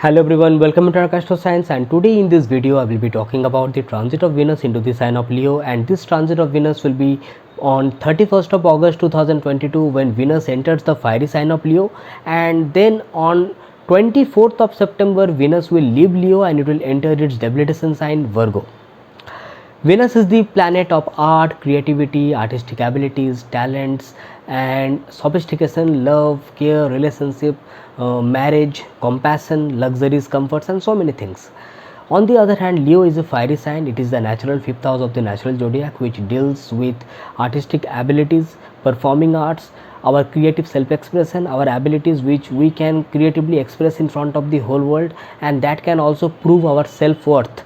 Hello everyone, welcome to Arka Science, and today in this video I will be talking about the transit of Venus into the sign of Leo, and this transit of Venus will be on 31st of August 2022 when Venus enters the fiery sign of Leo, and then on 24th of September Venus will leave Leo and it will enter its debilitation sign Virgo. Venus is the planet of art, creativity, artistic abilities, talents, and sophistication, love, care, relationship, marriage, compassion, luxuries, comforts, and so many things. On the other hand, Leo is a fiery sign. It is the natural fifth house of the natural zodiac, which deals with artistic abilities, performing arts, our creative self-expression, our abilities which we can creatively express in front of the whole world, and that can also prove our self-worth.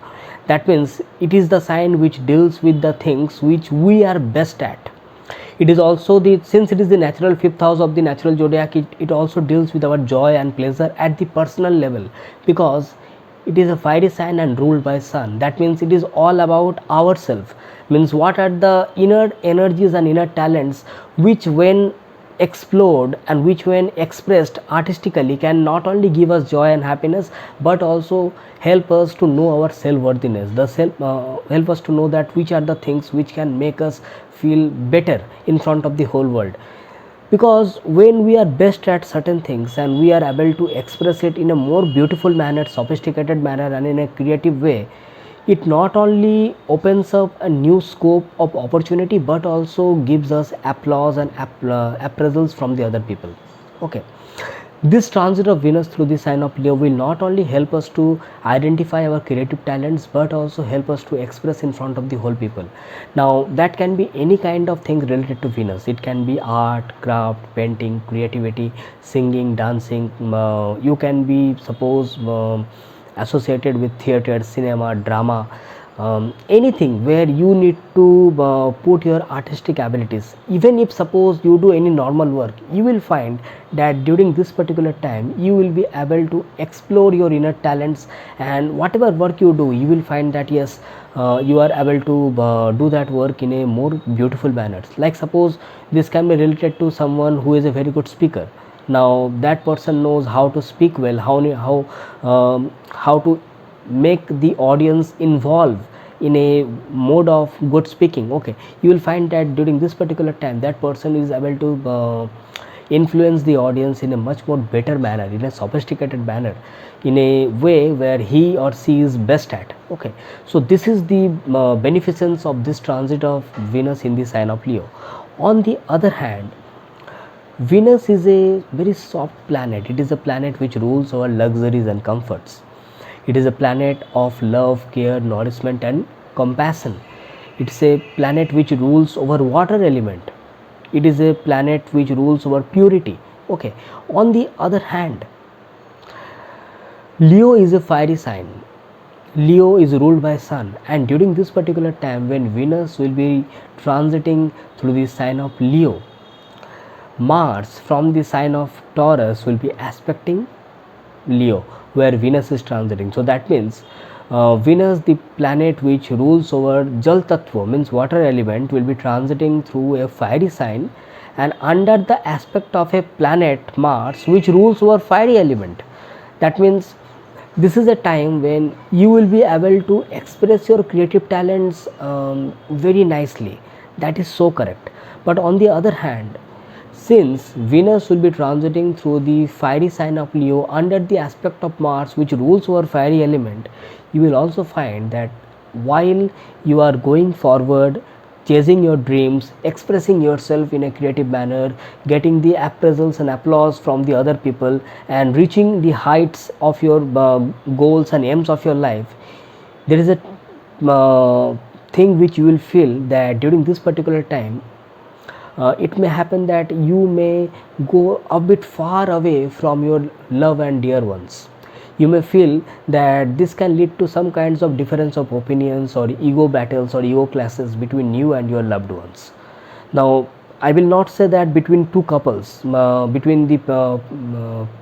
That means it is the sign which deals with the things which we are best at. It is also since it is the natural fifth house of the natural zodiac, it also deals with our joy and pleasure at the personal level, because it is a fiery sign and ruled by sun. That means it is all about ourselves, means what are the inner energies and inner talents which when explored and which when expressed artistically can not only give us joy and happiness but also help us to know our self-worthiness, help us to know that which are the things which can make us feel better in front of the whole world. Because when we are best at certain things and we are able to express it in a more beautiful manner, sophisticated manner, and in a creative way, it not only opens up a new scope of opportunity but also gives us applause and appraisals from the other people. Okay, this transit of Venus through the sign of Leo will not only help us to identify our creative talents but also help us to express in front of the whole people. Now that can be any kind of thing related to Venus. It can be art, craft, painting, creativity, singing, dancing. You can be suppose associated with theater, cinema, drama, anything where you need to put your artistic abilities. Even if suppose you do any normal work, you will find that during this particular time you will be able to explore your inner talents, and whatever work you do, you will find that yes, you are able to do that work in a more beautiful manner. Like suppose this can be related to someone who is a very good speaker. Now that person knows how to speak well, how to make the audience involve in a mode of good speaking. Okay, you will find that during this particular time that person is able to influence the audience in a much more better manner, in a sophisticated manner, in a way where he or she is best at. Okay, so this is the beneficence of this transit of Venus in the sign of Leo. On the other hand, Venus is a very soft planet. It is a planet which rules over luxuries and comforts. It is a planet of love, care, nourishment, and compassion. It's a planet which rules over water element. It is a planet which rules over purity. Okay. On the other hand, Leo is a fiery sign. Leo is ruled by sun, and during this particular time when Venus will be transiting through the sign of Leo, Mars from the sign of Taurus will be aspecting Leo where Venus is transiting. So that means Venus, the planet which rules over Jal Tattva, means water element, will be transiting through a fiery sign and under the aspect of a planet Mars which rules over fiery element. That means this is a time when you will be able to express your creative talents very nicely. That is so correct. But on the other hand, since Venus will be transiting through the fiery sign of Leo under the aspect of Mars which rules over fiery element, you will also find that while you are going forward, chasing your dreams, expressing yourself in a creative manner, getting the appraisals and applause from the other people, and reaching the heights of your goals and aims of your life, there is a thing which you will feel that during this particular time it may happen that you may go a bit far away from your love and dear ones. You may feel that this can lead to some kinds of difference of opinions or ego battles or ego clashes between you and your loved ones. Now I will not say that between two couples, between the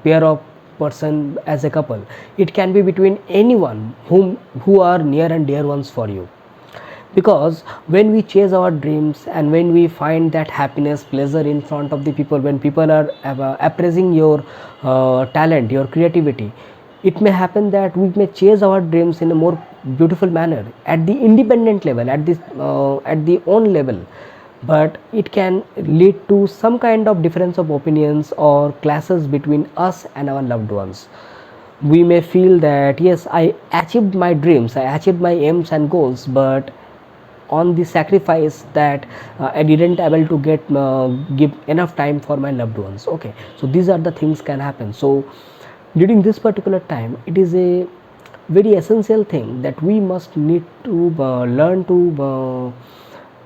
pair of person as a couple. It can be between anyone who are near and dear ones for you. Because when we chase our dreams and when we find that happiness, pleasure in front of the people, when people are appraising your talent, your creativity, It may happen that we may chase our dreams in a more beautiful manner at the independent level, at the own level, but it can lead to some kind of difference of opinions or clashes between us and our loved ones. We may feel that yes, I achieved my dreams, I achieved my aims and goals, but on the sacrifice that I didn't able to give enough time for my loved ones. Okay, so these are the things can happen. So during this particular time, it is a very essential thing that we must need to learn to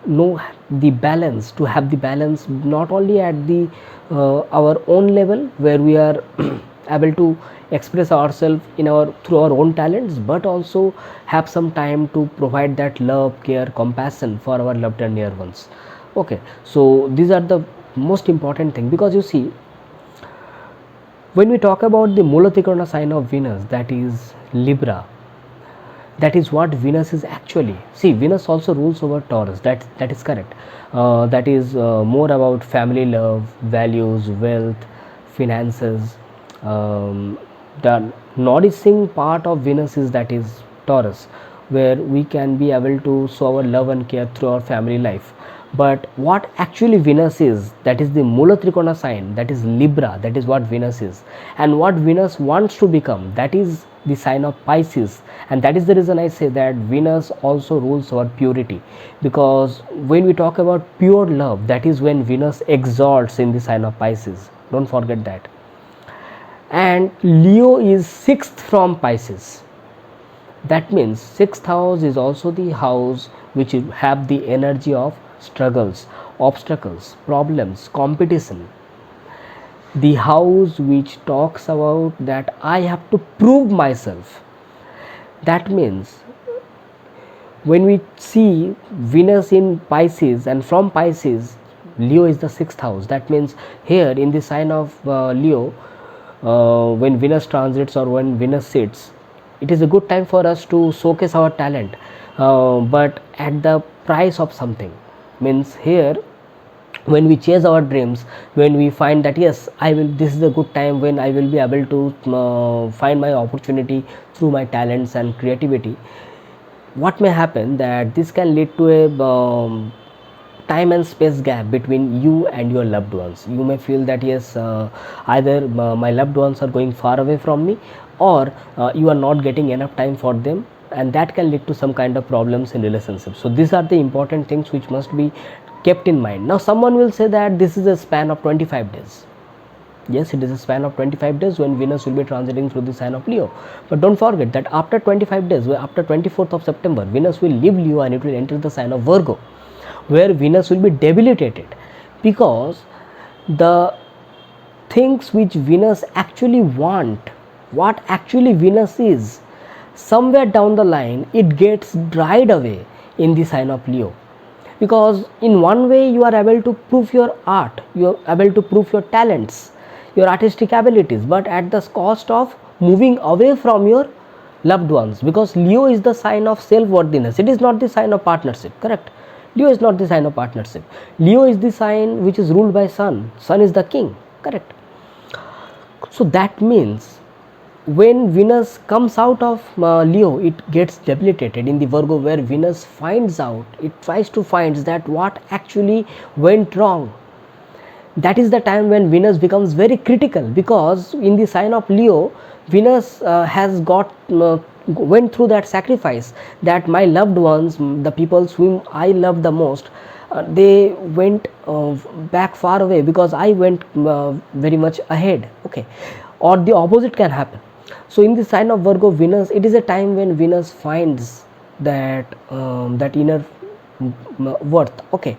know the balance, to have the balance not only at the our own level where we are able to express ourselves in our through our own talents, but also have some time to provide that love, care, compassion for our loved and near ones. Okay, so these are the most important thing, because you see, when we talk about the Mulatrikorna sign of Venus, that is Libra, that is what Venus is actually. See, Venus also rules over Taurus, that is correct. That is more about family love, values, wealth, finances. The nourishing part of Venus is, that is Taurus, where we can be able to show our love and care through our family life. But what actually Venus is, that is the Mulatrikorna sign, that is Libra, that is what Venus is. And what Venus wants to become, that is the sign of Pisces. And that is the reason I say that Venus also rules over purity, because when we talk about pure love, that is when Venus exalts in the sign of Pisces. Don't forget that. And Leo is 6th from Pisces. That means 6th house is also the house which have the energy of struggles, obstacles, problems, competition. The house which talks about that I have to prove myself. That means when we see Venus in Pisces, and from Pisces Leo is the 6th house, that means here in the sign of Leo, when Venus transits or when Venus sits, it is a good time for us to showcase our talent, but at the price of something. Means here, when we chase our dreams, when we find that yes, this is a good time when I will be able to find my opportunity through my talents and creativity, what may happen that this can lead to a time and space gap between you and your loved ones. You may feel that yes, either my loved ones are going far away from me, or you are not getting enough time for them, and that can lead to some kind of problems in relationships. So these are the important things which must be kept in mind. Now someone will say that this is a span of 25 days. Yes, it is a span of 25 days when Venus will be transiting through the sign of Leo. But don't forget that after 25 days, after 24th of September, Venus will leave Leo and it will enter the sign of Virgo, where Venus will be debilitated, because the things which Venus actually want, what actually Venus is, somewhere down the line it gets dried away in the sign of Leo. Because in one way you are able to prove your art, you are able to prove your talents, your artistic abilities, but at the cost of moving away from your loved ones, because Leo is the sign of self-worthiness. It is not the sign of partnership, correct? Leo is not the sign of partnership. Leo is the sign which is ruled by Sun. Sun is the king, correct? So that means when Venus comes out of Leo, it gets debilitated in the Virgo, where Venus finds out, it tries to find that what actually went wrong. That is the time when Venus becomes very critical, because in the sign of Leo, Venus has went through that sacrifice, that my loved ones, the people whom I love the most, they went back far away because I went very much ahead. Okay, or the opposite can happen. So in the sign of Virgo, Venus, it is a time when Venus finds that that inner worth. Okay,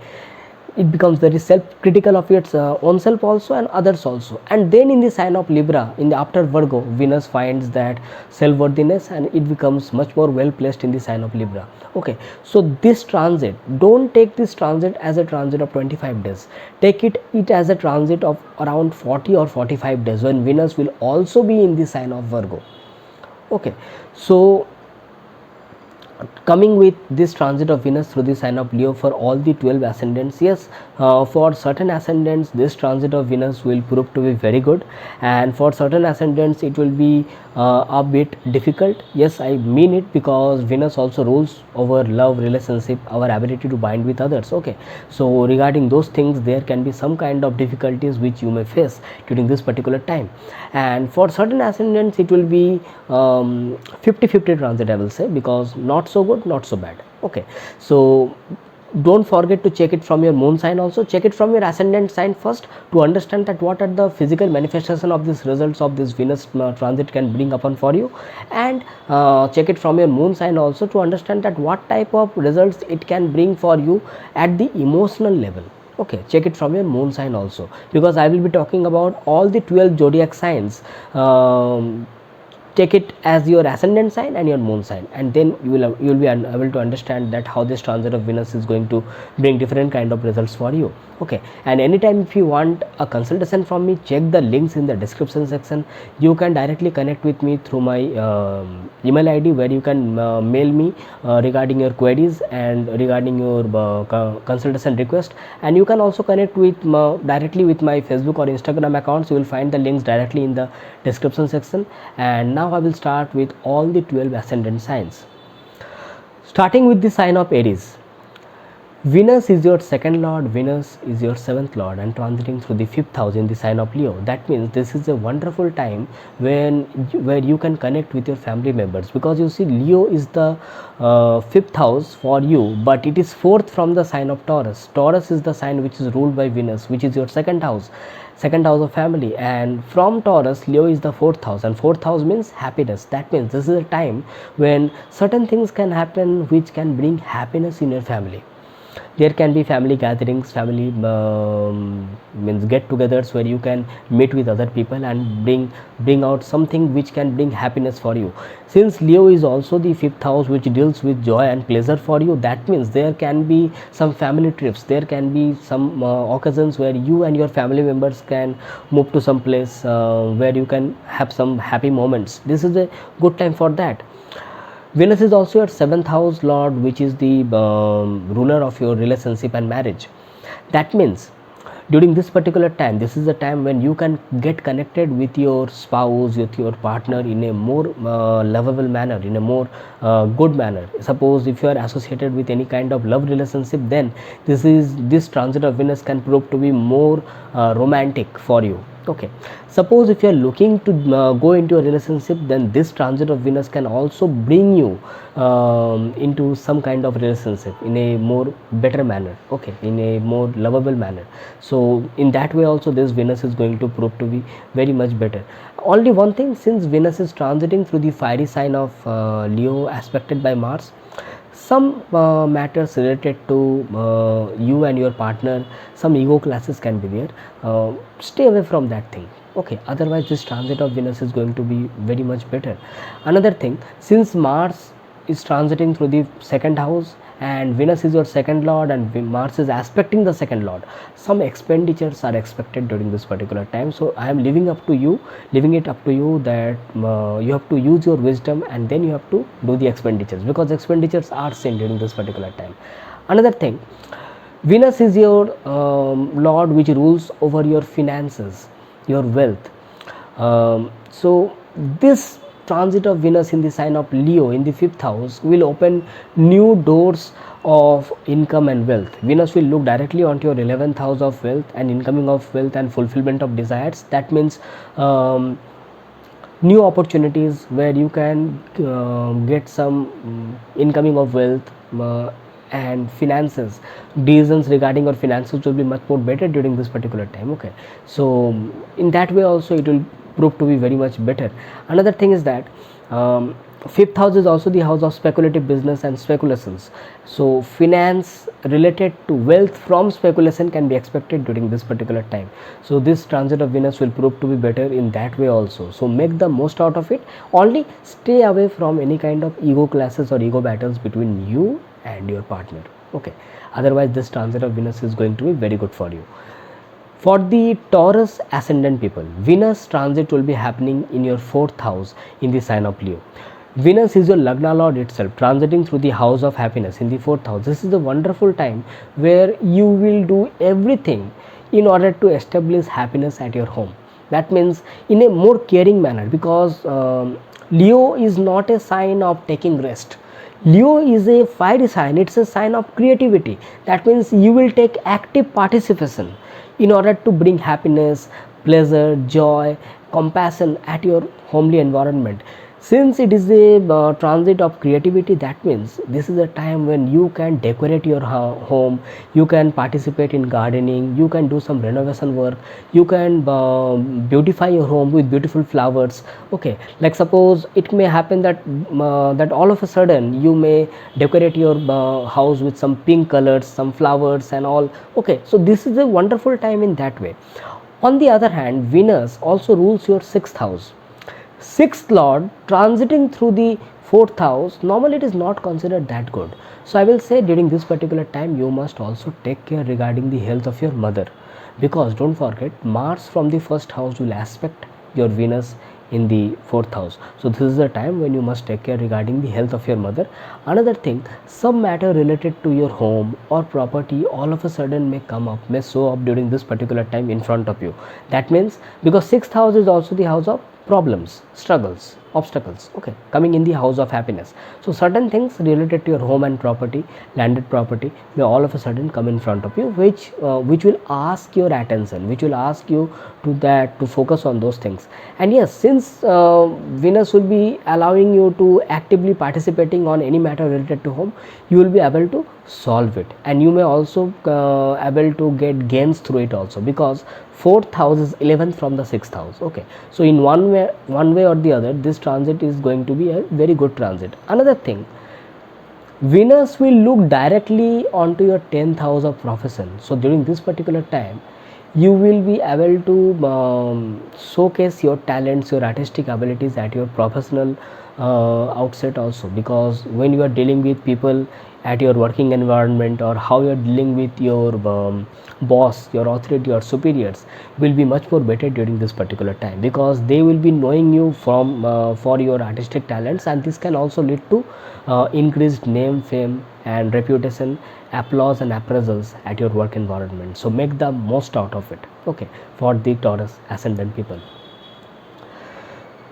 it becomes very self-critical of its own self also and others also. And then in the sign of Libra, in the after Virgo, Venus finds that self-worthiness, and it becomes much more well placed in the sign of Libra. Okay, so this transit, don't take this transit as a transit of 25 days. Take it as a transit of around 40 or 45 days, when Venus will also be in the sign of Virgo. Okay, so coming with this transit of Venus through the sign of Leo for all the 12 ascendants. Yes, for certain ascendants this transit of Venus will prove to be very good, and for certain ascendants it will be a bit difficult. Yes, I mean it, because Venus also rules over love, relationship, our ability to bind with others. Okay, so regarding those things there can be some kind of difficulties which you may face during this particular time, and for certain ascendants it will be 50-50 transit, I will say, because not so good, not so bad. Okay, so don't forget to check it from your moon sign, also check it from your ascendant sign first to understand that what are the physical manifestation of these results of this Venus transit can bring upon for you, and check it from your moon sign also to understand that what type of results it can bring for you at the emotional level. Okay, check it from your moon sign also, because I will be talking about all the 12 zodiac signs. Take it as your ascendant sign and your moon sign, and then you will be able to understand that how this transit of Venus is going to bring different kind of results for you. Okay, and anytime if you want a consultation from me, check the links in the description section. You can directly connect with me through my email ID, where you can mail me regarding your queries and regarding your consultation request, and you can also connect with directly with my Facebook or Instagram accounts. You will find the links directly in the description section. And now I will start with all the 12 ascendant signs, starting with the sign of Aries. Venus is your second lord, Venus is your seventh lord, and transiting through the fifth house in the sign of Leo. That means this is a wonderful time where you can connect with your family members, because you see Leo is the fifth house for you, but it is fourth from the sign of Taurus. Taurus is the sign which is ruled by Venus, which is your second house of family, and from Taurus Leo is the fourth house, and fourth house means happiness. That means this is a time when certain things can happen which can bring happiness in your family. There can be family gatherings, family means get-togethers, where you can meet with other people and bring out something which can bring happiness for you. Since Leo is also the fifth house which deals with joy and pleasure for you, that means there can be some family trips, there can be some occasions where you and your family members can move to some place where you can have some happy moments. This is a good time for that. Venus is also your seventh house lord, which is the ruler of your relationship and marriage. That means during this particular time, this is the time when you can get connected with your spouse, with your partner in a more lovable manner, in a more good manner. Suppose if you are associated with any kind of love relationship, then this transit of Venus can prove to be more romantic for you. Okay, suppose if you are looking to go into a relationship, then this transit of Venus can also bring you into some kind of relationship in a more better manner. Okay, in a more lovable manner. So in that way also this Venus is going to prove to be very much better. Only one thing, since Venus is transiting through the fiery sign of Leo aspected by Mars, some matters related to you and your partner, some ego classes can be there. Stay away from that thing. Okay, otherwise this transit of Venus is going to be very much better. Another thing, since Mars is transiting through the second house and Venus is your second lord and Mars is aspecting the second lord, some expenditures are expected during this particular time. So I am leaving it up to you that you have to use your wisdom, and then you have to do the expenditures, because expenditures are seen during this particular time. Another thing, Venus is your lord which rules over your finances, your wealth. So this transit of Venus in the sign of Leo in the fifth house will open new doors of income and wealth. Venus will look directly onto your 11th house of wealth and incoming of wealth and fulfillment of desires. That means new opportunities where you can get some incoming of wealth and finances. Decisions regarding your finances will be much more better during this particular time. Okay, so in that way also it will prove to be very much better. Another thing is that fifth house is also the house of speculative business and speculations. So finance related to wealth from speculation can be expected during this particular time. So this transit of Venus will prove to be better in that way also. So make the most out of it. Only stay away from any kind of ego clashes or ego battles between you and your partner. Okay, otherwise this transit of Venus is going to be very good for you. For the Taurus ascendant people, Venus transit will be happening in your fourth house in the sign of Leo. Venus is your Lagna Lord itself, transiting through the house of happiness in the 4th house. This is a wonderful time where you will do everything in order to establish happiness at your home. That means in a more caring manner, because Leo is not a sign of taking rest. Leo is a fiery sign, it's a sign of creativity. That means you will take active participation in order to bring happiness, pleasure, joy, compassion at your homely environment. Since it is a transit of creativity, that means this is a time when you can decorate your home, you can participate in gardening, you can do some renovation work, you can beautify your home with beautiful flowers. Okay, like suppose it may happen that that all of a sudden you may decorate your house with some pink colors, some flowers and all. Okay, so this is a wonderful time in that way. On the other hand, Venus also rules your 6th house. 6th lord transiting through the 4th house, normally it is not considered that good. So I will say during this particular time you must also take care regarding the health of your mother, because don't forget Mars from the 1st house will aspect your Venus in the 4th house. So this is the time when you must take care regarding the health of your mother. Another thing, some matter related to your home or property all of a sudden may come up, may show up during this particular time in front of you. That means, because 6th house is also the house of problems, struggles, obstacles, okay, coming in the house of happiness. So certain things related to your home and property, landed property, may all of a sudden come in front of you, which will ask your attention, which will ask you to focus on those things. And yes, since Venus will be allowing you to actively participating on any matter related to home, you will be able to solve it, and you may also able to get gains through it also, because 4th house is 11th from the 6th house. Okay, so in one way or the other, this transit is going to be a very good transit. Another thing, Venus will look directly onto your 10th house of profession. So during this particular time you will be able to showcase your talents, your artistic abilities at your professional outset also, because when you are dealing with people at your working environment, or how you are dealing with your boss, your authority or superiors, will be much more better during this particular time, because they will be knowing you from for your artistic talents, and this can also lead to increased name, fame and reputation, applause and appraisals at your work environment. So make the most out of it, okay, for the Taurus ascendant people.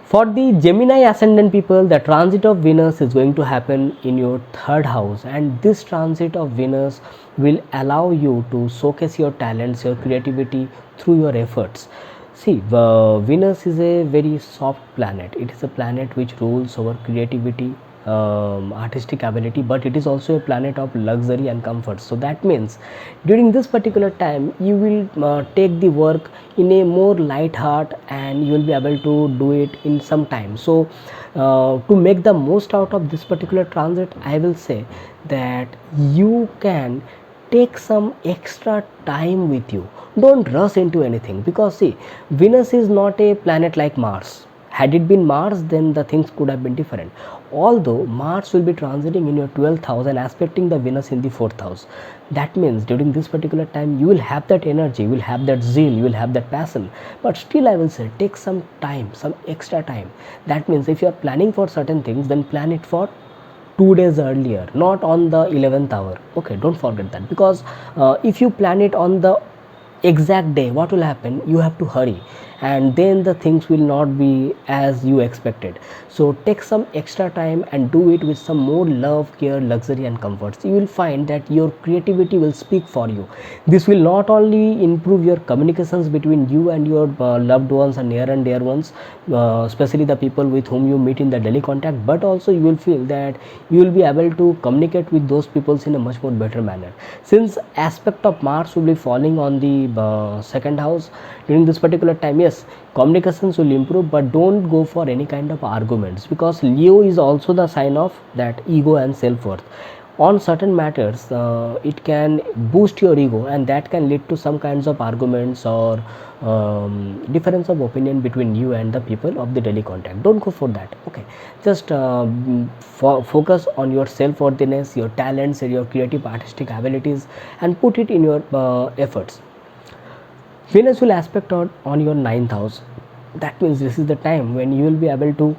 For the Gemini ascendant people, the transit of Venus is going to happen in your 3rd house, and this transit of Venus will allow you to showcase your talents, your creativity through your efforts. See, Venus is a very soft planet. It is a planet which rules over creativity, artistic ability, but it is also a planet of luxury and comfort. So that means during this particular time you will take the work in a more light heart, and you will be able to do it in some time. So to make the most out of this particular transit, I will say that you can take some extra time with you. Don't rush into anything, because see, Venus is not a planet like Mars. Had it been Mars, then the things could have been different. Although Mars will be transiting in your 12th house and aspecting the Venus in the 4th house. That means during this particular time you will have that energy, you will have that zeal, you will have that passion. But still I will say, take some time, some extra time. That means if you are planning for certain things, then plan it for 2 days earlier, not on the 11th hour. Okay, don't forget that, because if you plan it on the exact day, what will happen, you have to hurry, and then the things will not be as you expected. So take some extra time and do it with some more love, care, luxury and comforts. You will find that your creativity will speak for you. This will not only improve your communications between you and your loved ones and near and dear ones, especially the people with whom you meet in the daily contact, but also you will feel that you will be able to communicate with those people in a much more better manner. Since aspect of Mars will be falling on the 2nd house during this particular time, yes, communications will improve, but don't go for any kind of arguments, because Leo is also the sign of that ego and self-worth. On certain matters it can boost your ego, and that can lead to some kinds of arguments or difference of opinion between you and the people of the daily contact. Don't go for that. Okay, just focus on your self-worthiness, your talents and your creative artistic abilities, and put it in your efforts. Venus will aspect on your 9th house. That means this is the time when you will be able to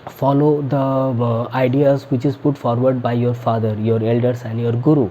follow the ideas which is put forward by your father, your elders and your guru.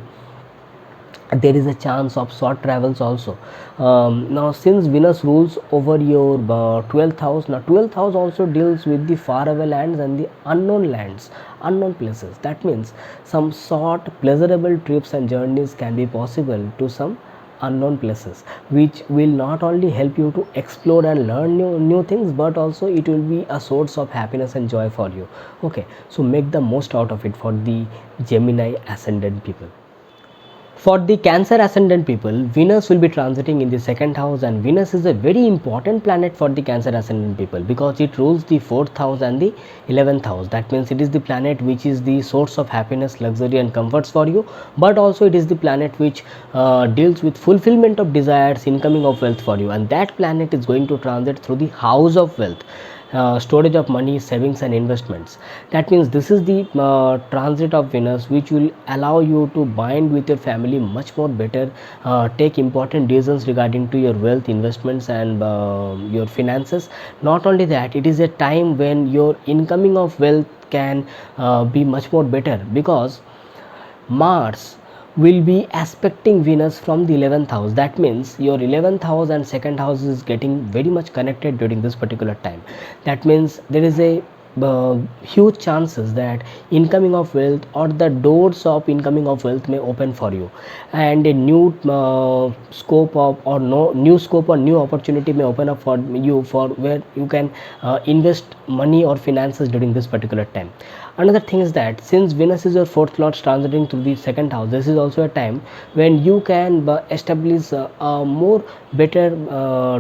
There is a chance of short travels also. Now since Venus rules over your 12th house, now 12th house also deals with the faraway lands and the unknown lands, unknown places. That means some short pleasurable trips and journeys can be possible to some unknown places, which will not only help you to explore and learn new things, but also it will be a source of happiness and joy for you. Okay, so make the most out of it for the Gemini ascendant people. For the Cancer ascendant people, Venus will be transiting in the second house, and Venus is a very important planet for the Cancer ascendant people because it rules the 4th house and the 11th house. That means it is the planet which is the source of happiness, luxury and comforts for you, but also it is the planet which deals with fulfillment of desires, incoming of wealth for you, and that planet is going to transit through the house of wealth. Storage of money, savings and investments. That means this is the transit of Venus which will allow you to bind with your family much more better, take important decisions regarding to your wealth, investments and your finances. Not only that, it is a time when your incoming of wealth can be much more better because Mars will be aspecting Venus from the 11th house. That means your 11th house and second house is getting very much connected during this particular time. That means there is a huge chances that incoming of wealth or the doors of incoming of wealth may open for you, and a new scope of or no new scope or new opportunity may open up for you, for where you can invest money or finances during this particular time. Another thing is that since Venus is your 4th lord transiting through the second house, this is also a time when you can establish a more better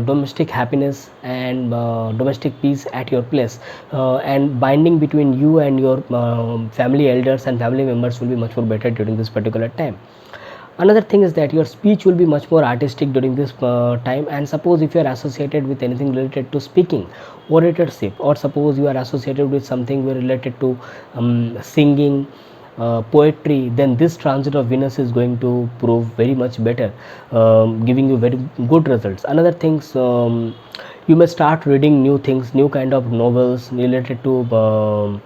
domestic happiness and domestic peace at your place, and binding between you and your family elders and family members will be much more better during this particular time. Another thing is that your speech will be much more artistic during this time, and suppose if you are associated with anything related to speaking, oratorship, or suppose you are associated with something related to singing, poetry, then this transit of Venus is going to prove very much better, giving you very good results. Another things, you may start reading new things, new kind of novels related to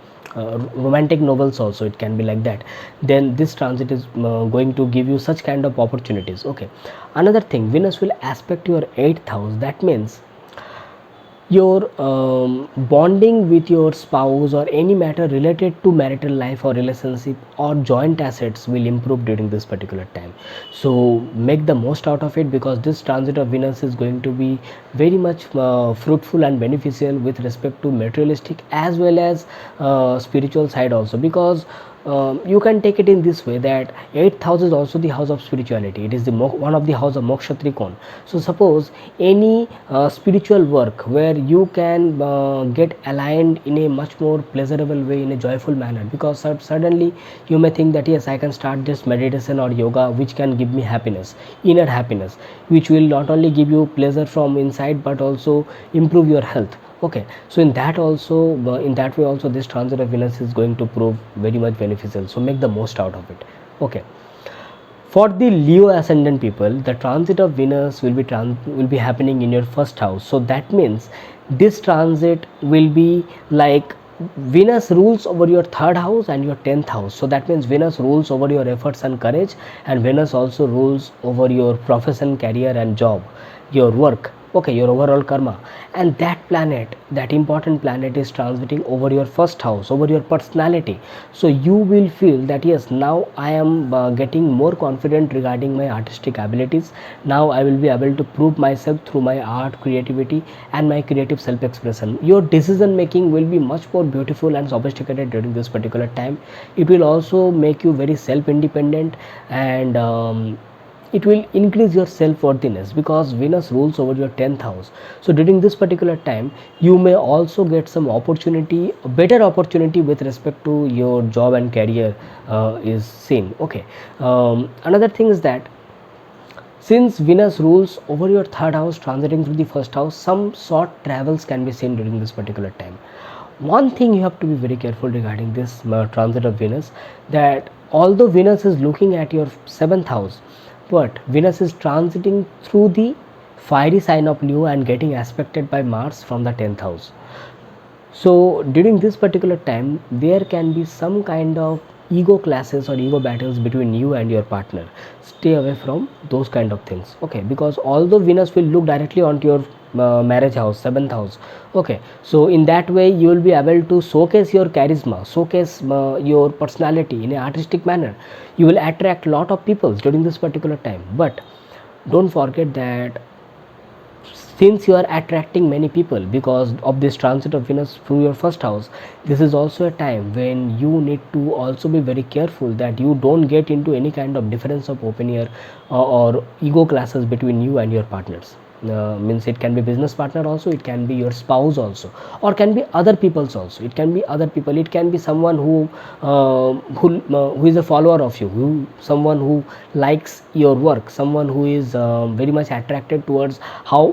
romantic novels also, it can be like that. Then this transit is going to give you such kind of opportunities. Okay, another thing, Venus will aspect your 8th house. That means your bonding with your spouse or any matter related to marital life or relationship or joint assets will improve during this particular time. So make the most out of it because this transit of Venus is going to be very much fruitful and beneficial with respect to materialistic as well as spiritual side also, because you can take it in this way that 8th house is also the house of spirituality. It is the one of the house of moksha trikon. So suppose any spiritual work where you can get aligned in a much more pleasurable way, in a joyful manner, because suddenly you may think that yes, I can start this meditation or yoga which can give me happiness, inner happiness, which will not only give you pleasure from inside but also improve your health. Okay, so in that also, in that way also, this transit of Venus is going to prove very much beneficial, so make the most out of it. Okay, for the Leo ascendant people, the transit of Venus will be happening in your first house. So that means this transit will be like Venus rules over your 3rd house and your 10th house. So that means Venus rules over your efforts and courage, and Venus also rules over your profession, career and job, your work. Okay, your overall karma. And that planet, that important planet, is transiting over your 1st house, over your personality. So you will feel that yes, now I am getting more confident regarding my artistic abilities. Now I will be able to prove myself through my art, creativity and my creative self-expression. Your decision making will be much more beautiful and sophisticated during this particular time. It will also make you very self-independent, and it will increase your self-worthiness because Venus rules over your 10th house. So during this particular time, you may also get some opportunity, better opportunity with respect to your job and career is seen. Okay, another thing is that since Venus rules over your 3rd house transiting through the 1st house, some short travels can be seen during this particular time. One thing you have to be very careful regarding this transit of Venus, that although Venus is looking at your 7th house, but Venus is transiting through the fiery sign of Leo and getting aspected by Mars from the 10th house. So during this particular time there can be some kind of ego clashes or ego battles between you and your partner. Stay away from those kind of things, okay, because although Venus will look directly onto your marriage house, 7th house, okay, so in that way you will be able to showcase your charisma, showcase your personality in an artistic manner. You will attract lot of people during this particular time, but don't forget that since you are attracting many people because of this transit of Venus through your first house, this is also a time when you need to also be very careful that you don't get into any kind of difference of opinion or ego classes between you and your partners. Means it can be business partner also, it can be your spouse also, or can be other people's also, it can be other people, it can be someone who is a follower of you, someone who likes your work, someone who is very much attracted towards how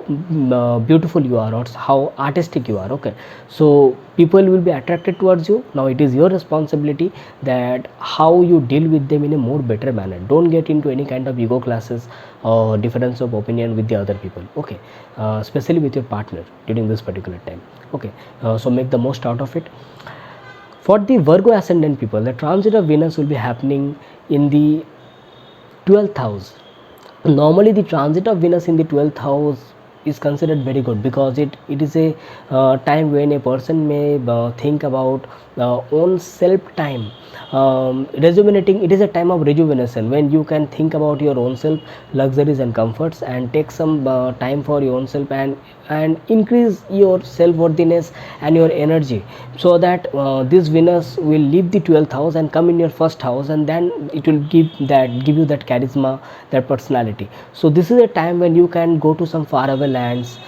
beautiful you are or how artistic you are, okay. So people will be attracted towards you. Now it is your responsibility that how you deal with them in a more better manner. Don't get into any kind of ego classes or difference of opinion with the other people, okay, especially with your partner during this particular time, okay. So make the most out of it. For the Virgo ascendant people, the transit of Venus will be happening in the 12th house. Normally the transit of Venus in the 12th house is considered very good because it is a time when a person may think about own self time, rejuvenating. It is a time of rejuvenation when you can think about your own self, luxuries and comforts, and take some time for your own self and increase your self-worthiness and your energy, so that this Venus will leave the 12th house and come in your first house, and then it will give you that charisma, that personality. So this is a time when you can go to some faraway lands,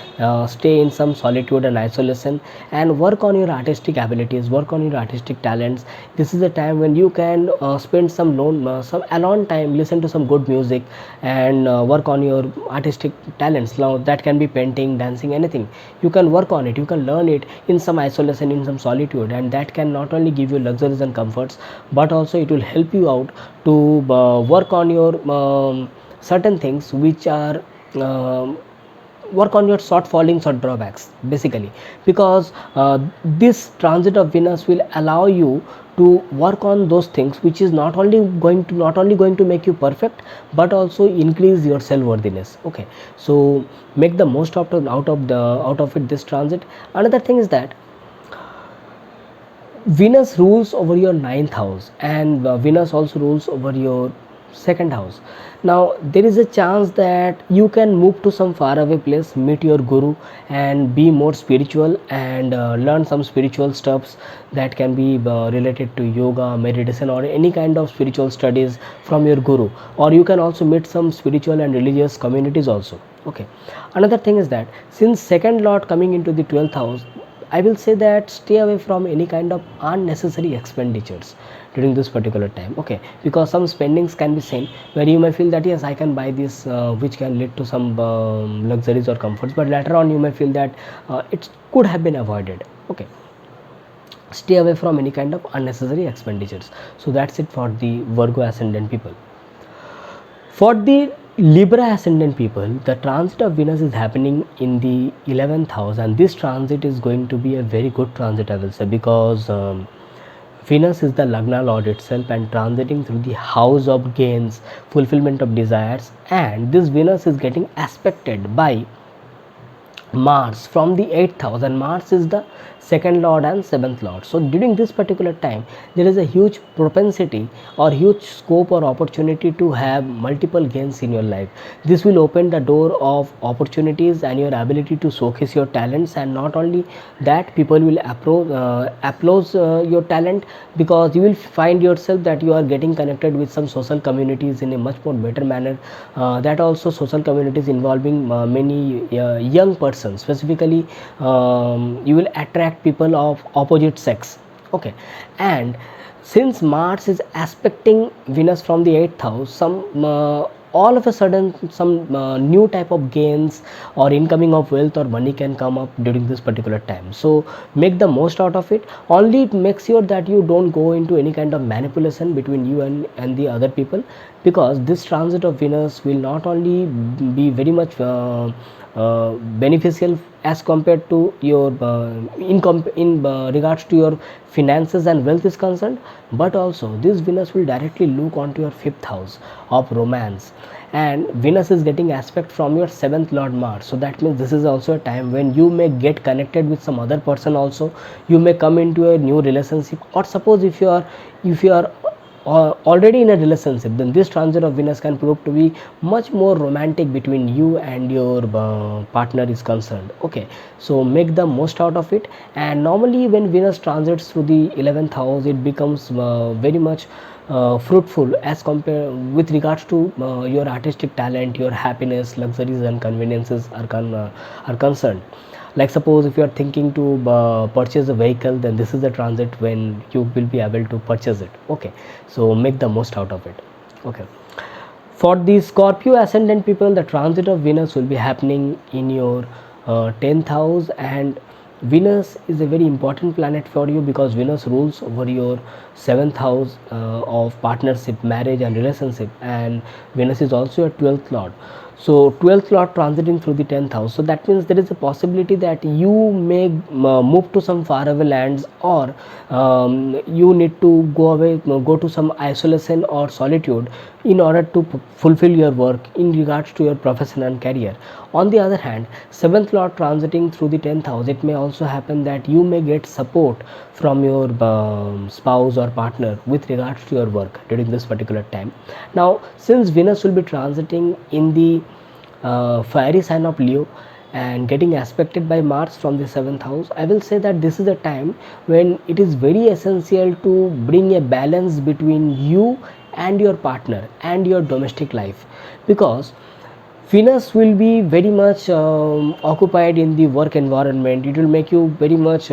stay in some solitude and isolation, and work on your artistic abilities, work on your artistic talents. This is a time when you can spend some alone time, listen to some good music, and work on your artistic talents. Now that can be painting, dancing, anything. You can work on it, you can learn it in some isolation, in some solitude, and that can not only give you luxuries and comforts, but also it will help you out to work on your certain things which are work on your short fallings or drawbacks, basically, because this transit of Venus will allow you to work on those things which is not only going to make you perfect, but also increase your self-worthiness, okay. So make the most out of it, this transit. Another thing is that Venus rules over your 9th house, and Venus also rules over your 2nd house. Now there is a chance that you can move to some faraway place, meet your guru, and be more spiritual, and learn some spiritual stuffs that can be related to yoga, meditation, or any kind of spiritual studies from your guru. Or you can also meet some spiritual and religious communities also, okay. Another thing is that since second lord coming into the 12th house, I will say that stay away from any kind of unnecessary expenditures during this particular time, okay, because some spendings can be seen where you may feel that yes, I can buy this, which can lead to some luxuries or comforts, but later on you may feel that it could have been avoided, okay. Stay away from any kind of unnecessary expenditures. So that's it for the Virgo ascendant people. For the Libra ascendant people, the transit of Venus is happening in the 11th house, and this transit is going to be a very good transit, I will say, because Venus is the Lagna Lord itself and transiting through the house of gains, fulfillment of desires, and this Venus is getting aspected by Mars from the 8th house, and Mars is the 2nd lord and 7th lord. So during this particular time there is a huge propensity or huge scope or opportunity to have multiple gains in your life. This will open the door of opportunities and your ability to showcase your talents, and not only that, people will applaud your talent, because you will find yourself that you are getting connected with some social communities in a much more better manner, that also social communities involving many young persons specifically. You will attract people of opposite sex, okay. And since Mars is aspecting Venus from the 8th house, some all of a sudden some new type of gains or incoming of wealth or money can come up during this particular time. So make the most out of it. Only make sure that you don't go into any kind of manipulation between you and the other people. because this transit of Venus will not only be very much beneficial as compared to your in regards to your finances and wealth is concerned, but also this Venus will directly look onto your 5th house of romance, and Venus is getting aspect from your 7th lord Mars. So that means this is also a time when you may get connected with some other person also. You may come into a new relationship, or suppose if you are already in a relationship, then this transit of Venus can prove to be much more romantic between you and your partner is concerned. Okay, so make the most out of it. And normally when Venus transits through the 11th house, it becomes very much fruitful as compared with regards to your artistic talent, your happiness, luxuries and conveniences are concerned. Like suppose if you are thinking to purchase a vehicle, then this is the transit when you will be able to purchase it. Okay, so make the most out of it. Okay, for the Scorpio ascendant people, the transit of Venus will be happening in your 10th house, and Venus is a very important planet for you because Venus rules over your 7th house of partnership, marriage and relationship, and Venus is also your 12th lord. So 12th lord transiting through the 10th house, so that means there is a possibility that you may move to some faraway lands, or you need to go to some isolation or solitude in order to fulfill your work in regards to your profession and career. On the other hand, 7th lord transiting through the 10th house, it may also happen that you may get support from your spouse or partner with regards to your work during this particular time. Now since Venus will be transiting in the fiery sign of Leo and getting aspected by Mars from the 7th house, I will say that this is a time when it is very essential to bring a balance between you and your partner and your domestic life, because Venus will be very much occupied in the work environment. It will make you very much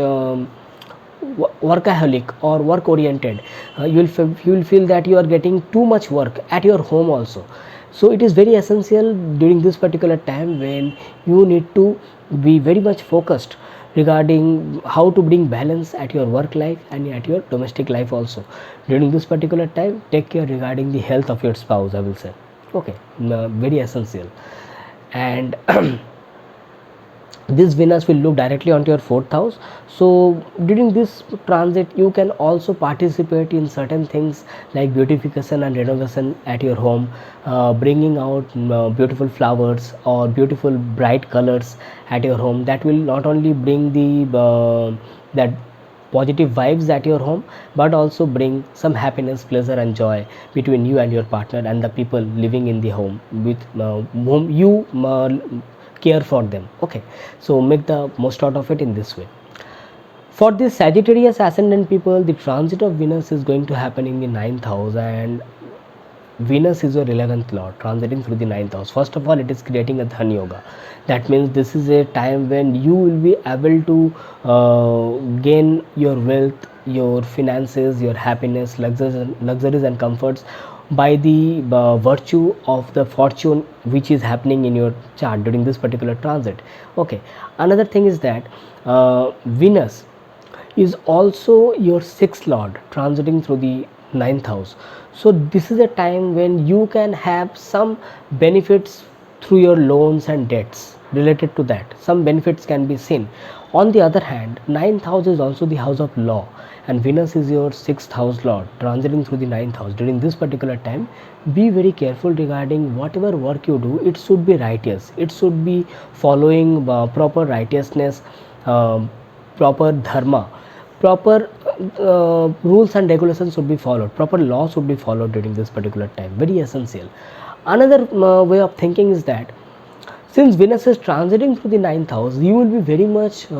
workaholic or work oriented. You will feel that you are getting too much work at your home also. So it is very essential during this particular time when you need to be very much focused regarding how to bring balance at your work life and at your domestic life also. During this particular time, take care regarding the health of your spouse, I will say. Okay, very essential. And this Venus will look directly onto your 4th house. So during this transit, you can also participate in certain things like beautification and renovation at your home, bringing out beautiful flowers or beautiful bright colors at your home. That will not only bring the that positive vibes at your home, but also bring some happiness, pleasure and joy between you and your partner and the people living in the home with whom you care for them. Okay, so make the most out of it in this way. For the Sagittarius ascendant people, the transit of Venus is going to happen in the 9th house, and Venus is your 11th lord transiting through the 9th house. First of all, it is creating a Dhan Yoga. That means this is a time when you will be able to gain your wealth, your finances, your happiness, luxuries and comforts by the virtue of the fortune which is happening in your chart during this particular transit. Okay, another thing is that Venus is also your 6th lord transiting through the 9th house. So this is a time when you can have some benefits through your loans and debts. Related to that, some benefits can be seen. On the other hand, 9th house is also the house of law, and Venus is your 6th house lord transiting through the 9th house. During this particular time, be very careful regarding whatever work you do. It should be righteous, it should be following proper righteousness, proper dharma, proper rules and regulations should be followed, proper law should be followed during this particular time. Very essential. Another way of thinking is that since Venus is transiting through the 9th house, you will be very much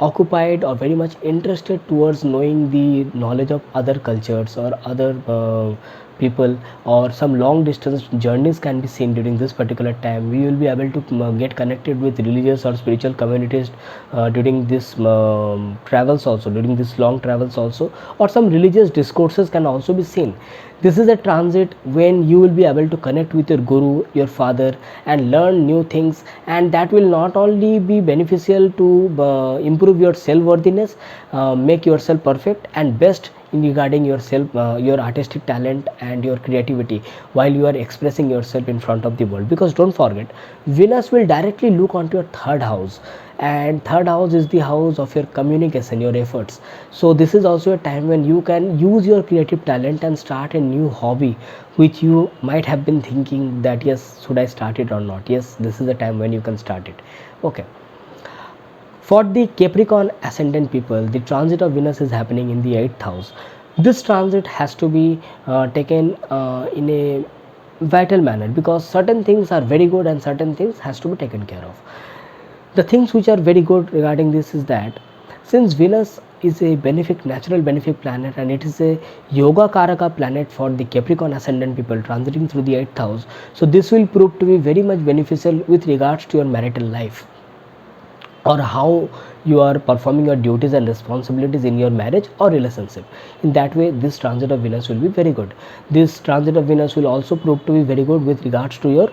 occupied or very much interested towards knowing the knowledge of other cultures or other people, or some long distance journeys can be seen during this particular time. We will be able to get connected with religious or spiritual communities during this travels also, during this long travels also, or some religious discourses can also be seen. This is a transit when you will be able to connect with your guru, your father, and learn new things, and that will not only be beneficial to improve your self-worthiness, make yourself perfect and best in regarding yourself, your artistic talent and your creativity while you are expressing yourself in front of the world. Because don't forget, Venus will directly look onto your third house, and third house is the house of your communication, your efforts. So this is also a time when you can use your creative talent and start a new hobby which you might have been thinking that yes, should I start it or not. Yes, this is the time when you can start it. Okay, for the Capricorn ascendant people, the transit of Venus is happening in the 8th house. This transit has to be taken in a vital manner, because certain things are very good and certain things has to be taken care of. The things which are very good regarding this is that since Venus is a benefic, natural benefic planet, and it is a yoga karaka planet for the Capricorn ascendant people transiting through the 8th house, so this will prove to be very much beneficial with regards to your marital life, or how you are performing your duties and responsibilities in your marriage or relationship. In that way, this transit of Venus will be very good. This transit of Venus will also prove to be very good with regards to your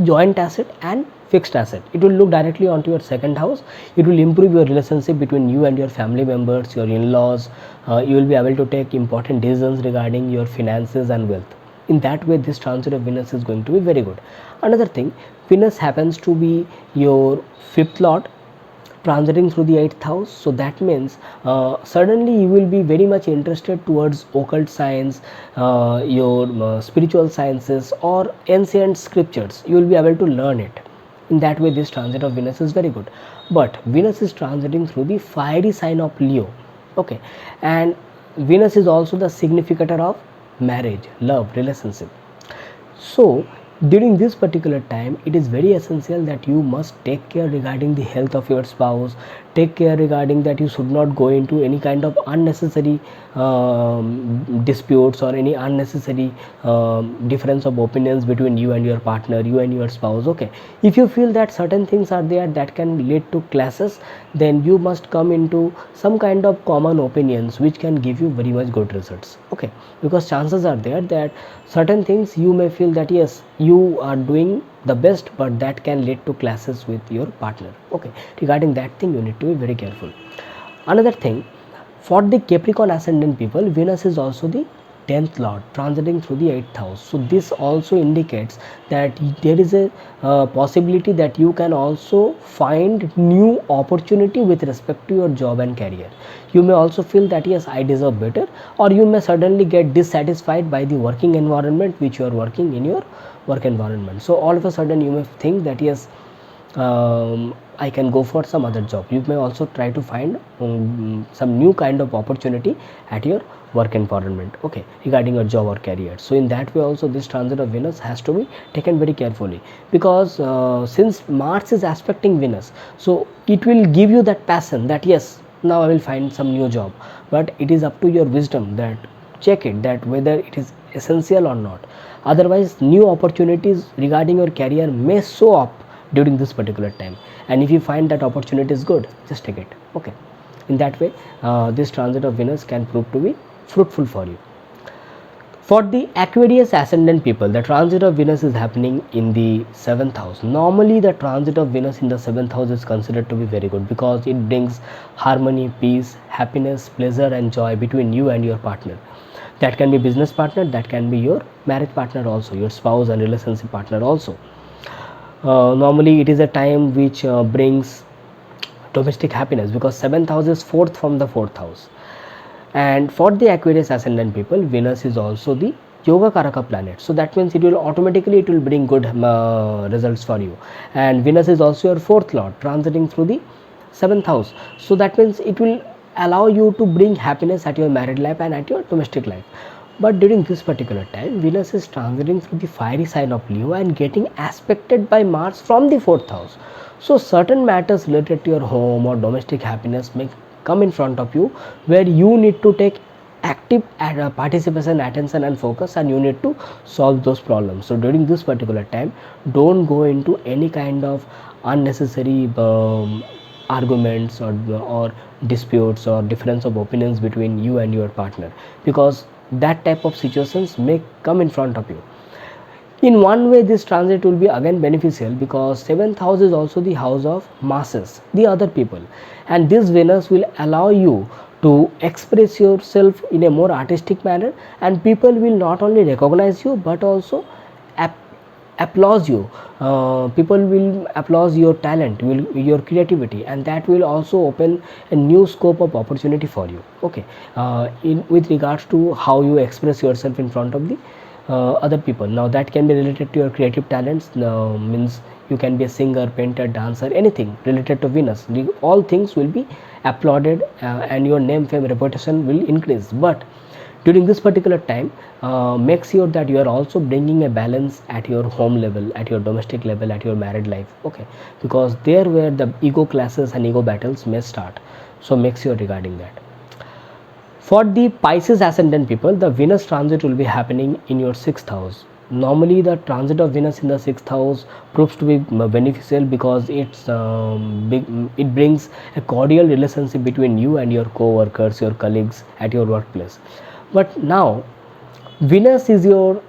joint asset and fixed asset. It will look directly onto your second house. It will improve your relationship between you and your family members, your in-laws. You will be able to take important decisions regarding your finances and wealth. In that way, this transit of Venus is going to be very good. Another thing, Venus happens to be your fifth lord transiting through the 8th house. So that means suddenly you will be very much interested towards occult science, your spiritual sciences or ancient scriptures. You will be able to learn it. In that way, this transit of Venus is very good. But Venus is transiting through the fiery sign of Leo. Okay, and Venus is also the significator of marriage, love, relationship. So during this particular time, it is very essential that you must take care regarding the health of your spouse. Take care regarding that you should not go into any kind of unnecessary disputes or any unnecessary difference of opinions between you and your partner, you and your spouse. Okay, if you feel that certain things are there that can lead to clashes, then you must come into some kind of common opinions which can give you very much good results. Okay, because chances are there that certain things you may feel that yes, you are doing the best, but that can lead to clashes with your partner. Okay, regarding that thing you need to be very careful. Another thing, for the Capricorn ascendant people, Venus is also the 10th lord transiting through the 8th house. So this also indicates that there is a possibility that you can also find new opportunity with respect to your job and career. You may also feel that yes, I deserve better, or you may suddenly get dissatisfied by the working environment which you are working in your work environment. So all of a sudden you may think that yes, I can go for some other job. You may also try to find some new kind of opportunity at your work environment. Okay, regarding your job or career. So in that way also, this transit of Venus has to be taken very carefully, because since Mars is aspecting Venus, so it will give you that passion that yes, now I will find some new job. But it is up to your wisdom that check it, that whether it is essential or not. Otherwise, new opportunities regarding your career may show up during this particular time, and if you find that opportunity is good, just take it. Okay, in that way, this transit of Venus can prove to be fruitful for you. For the Aquarius ascendant people, the transit of Venus is happening in the 7th house. Normally, the transit of Venus in the 7th house is considered to be very good, because it brings harmony, peace, happiness, pleasure and joy between you and your partner. That can be business partner, that can be your marriage partner also, your spouse and relationship partner also. Normally, it is a time which brings domestic happiness, because 7th house is 4th from the 4th house. And for the Aquarius ascendant people, Venus is also the yoga karaka planet. So that means it will automatically, it will bring good results for you. And Venus is also your 4th lord transiting through the 7th house. So that means it will allow you to bring happiness at your married life and at your domestic life. But during this particular time, Venus is transiting through the fiery sign of Leo and getting aspected by Mars from the 4th house. So certain matters related to your home or domestic happiness may come in front of you, where you need to take active participation, attention and focus, and you need to solve those problems. So during this particular time, don't go into any kind of unnecessary arguments or disputes or difference of opinions between you and your partner, because that type of situations may come in front of you. In one way, this transit will be again beneficial, because 7th house is also the house of masses, the other people, and this Venus will allow you to express yourself in a more artistic manner, and people will not only recognize you but also applause you. People will applause your talent, your creativity, and that will also open a new scope of opportunity for you. Okay, with regards to how you express yourself in front of the other people. Now that can be related to your creative talents, means you can be a singer, painter, dancer, anything related to Venus. All things will be applauded, and your name, fame, reputation will increase. But during this particular time, make sure that you are also bringing a balance at your home level, at your domestic level, at your married life. Okay, because there where the ego clashes and ego battles may start. So make sure regarding that. For the Pisces ascendant people, the Venus transit will be happening in your 6th house. Normally the transit of Venus in the 6th house proves to be beneficial because it brings a cordial relationship between you and your co-workers, your colleagues at your workplace. But now Venus is your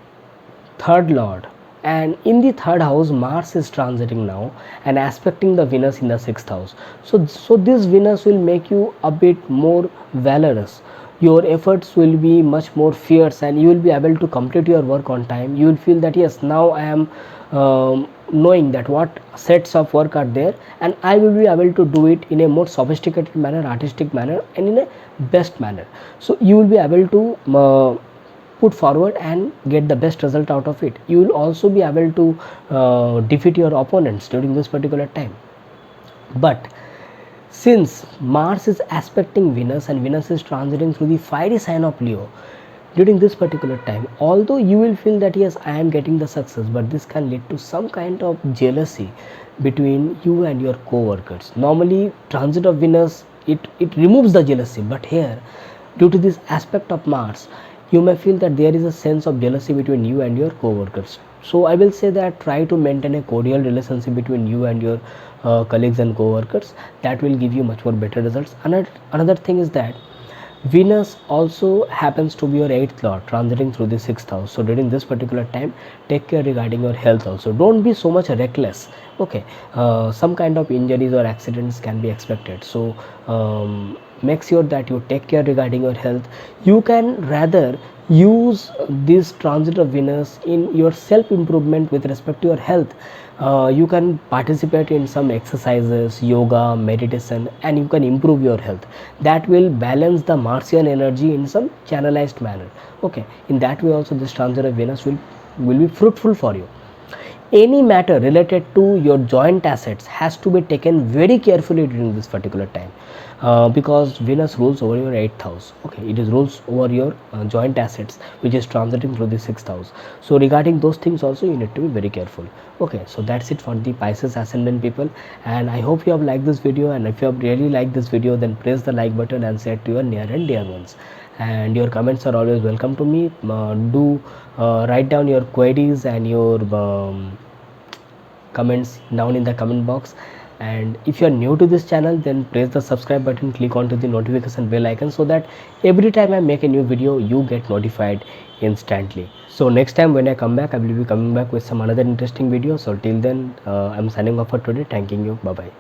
third lord, and in the third house Mars is transiting now and aspecting the Venus in the 6th house. So this Venus will make you a bit more valorous. Your efforts will be much more fierce, and you will be able to complete your work on time. You will feel that yes, now I am knowing that what sets of work are there, and I will be able to do it in a more sophisticated manner, artistic manner, and in a best manner. So you will be able to put forward and get the best result out of it. You will also be able to defeat your opponents during this particular time. But since Mars is aspecting Venus and Venus is transiting through the fiery sign of Leo during this particular time, although you will feel that yes, I am getting the success, but this can lead to some kind of jealousy between you and your co-workers. Normally transit of Venus, it removes the jealousy, but here due to this aspect of Mars, you may feel that there is a sense of jealousy between you and your co-workers. So I will say that try to maintain a cordial relationship between you and your colleagues and co-workers. That will give you much more better results. Another thing is that Venus also happens to be your 8th lord transiting through the 6th house. So during this particular time, take care regarding your health also. Don't be so much reckless. Okay, some kind of injuries or accidents can be expected. So make sure that you take care regarding your health. You can rather use this transit of Venus in your self improvement with respect to your health. You can participate in some exercises, yoga, meditation, and you can improve your health. That will balance the Martian energy in some channelized manner. Okay, in that way also this transit of Venus will be fruitful for you. Any matter related to your joint assets has to be taken very carefully during this particular time, because Venus rules over your 8th house. Okay, it is rules over your joint assets, which is transiting through the 6th house. So regarding those things also you need to be very careful. Okay, so that's it for the Pisces ascendant people, and I hope you have liked this video. And if you have really liked this video, then press the like button and share to your near and dear ones. And your comments are always welcome to me. Do write down your queries and your comments down in the comment box. And if you are new to this channel, then press the subscribe button, click onto the notification bell icon, so that every time I make a new video you get notified instantly. So next time when I come back, I will be coming back with some another interesting video. So till then, I'm signing off for today. Thanking you. Bye bye.